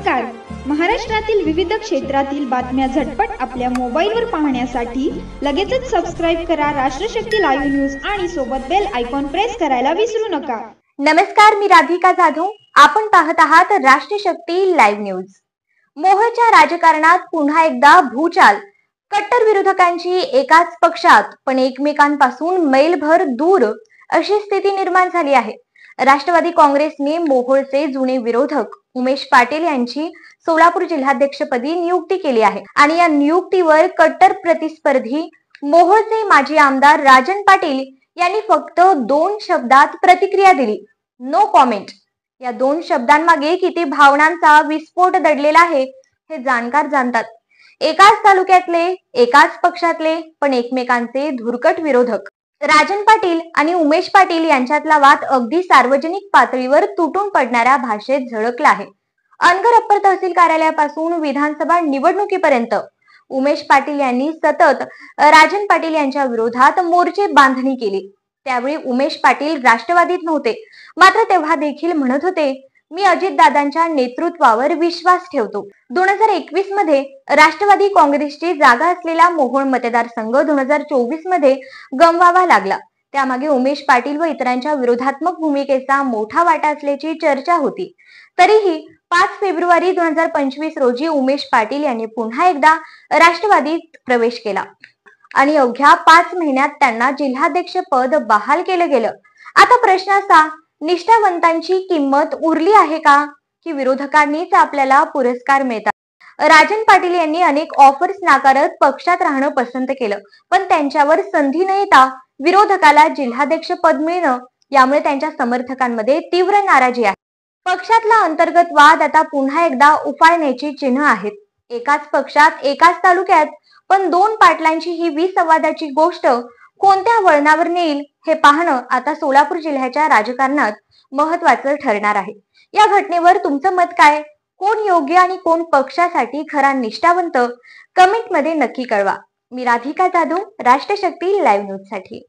नमस्कार. महाराष्ट्रातील विविध क्षेत्रातील बातम्या झटपट आपल्या मोबाईलवर पाहण्यासाठी लगेचच सबस्क्राइब करा राष्ट्रशक्ती लाईव्ह न्यूज आणि सोबत बेल आयकॉन प्रेस करायला विसरू नका. नमस्कार, मी राधिका जाधव. आपण पाहत आहात राष्ट्रशक्ती लाईव्ह न्यूज. मोहोळच्या राजकारणात पुन्हा एकदा भूचाल. कट्टर विरोधकांची एकाच पक्षात पण एकमेकांपासून मैलभर दूर अशी स्थिती निर्माण झाली आहे. राष्ट्रवादी काँग्रेसने मोहोळचे जुने विरोधक उमेश पाटील यांची सोलापूर जिल्हाध्यक्षपदी नियुक्ती केली आहे आणि या नियुक्तीवर कट्टर प्रतिस्पर्धी मोहोळचे माजी आमदार राजन पाटील यांनी फक्त 2 शब्दात प्रतिक्रिया दिली, नो कॉमेंट. या 2 शब्दांमागे किती भावनांचा विस्फोट दडलेला आहे हे जाणकार जाणतात. एकाच तालुक्यातले, एकाच पक्षातले पण एकमेकांचे धुरकट विरोधक राजन पाटील आणि उमेश पाटील यांच्यातला वाद अगदी सार्वजनिक पातळीवर तुटून पडणाऱ्या भाषेत झळकला आहे. अनगर अप्पर तहसील कार्यालयापासून विधानसभा निवडणुकीपर्यंत उमेश पाटील यांनी सतत राजन पाटील यांच्या विरोधात मोर्चे बांधणी केली. त्यावेळी उमेश पाटील राष्ट्रवादीत नव्हते, मात्र तेव्हा देखील म्हणत होते, मी अजितदादांच्या नेतृत्वावर विश्वास ठेवतो. 2021 मध्ये राष्ट्रवादी काँग्रेसची जागा असलेला मोहोळ मतदारसंघ 2024 मध्ये गमवावा लागला. त्यामागे उमेश पाटील व इतरांच्या विरोधात्मक भूमिकेचा मोठा वाटा असल्याची चर्चा होती. तरीही 5 फेब्रुवारी 2025 रोजी उमेश पाटील यांनी पुन्हा एकदा राष्ट्रवादीत प्रवेश केला आणि अवघ्या 5 महिन्यात त्यांना जिल्हाध्यक्ष पद बहाल केलं गेलं. आता प्रश्न असा, निष्ठावंतांची किंमत उरली आहे का, की विरोधकांनीच आपल्याला पुरस्कार मिळतात? राजन पाटील यांनी अनेक ऑफर्स नाकारत पक्षात राहणं पसंत केलं, पण त्यांच्यावर संधी न येता विरोधकाला जिल्हाध्यक्ष पद मिळणं यामुळे त्यांच्या समर्थकांमध्ये तीव्र नाराजी आहे. पक्षातला अंतर्गत वाद आता पुन्हा एकदा उफाळण्याची चिन्ह आहेत. एकाच पक्षात, एकाच तालुक्यात पण 2 पाटलांची ही विसंवादाची गोष्ट कोणत्या वळणावर नेईल हे पाहणं आता सोलापूर जिल्ह्याच्या राजकारणात महत्वाचं ठरणार आहे. या घटनेवर तुमचं मत काय? कोण योग्य आणि कोण पक्षासाठी खरा निष्ठावंत? कमेंट मध्ये नक्की कळवा. मी राधिका जाधव, राष्ट्रशक्ती लाईव्ह न्यूज साठी.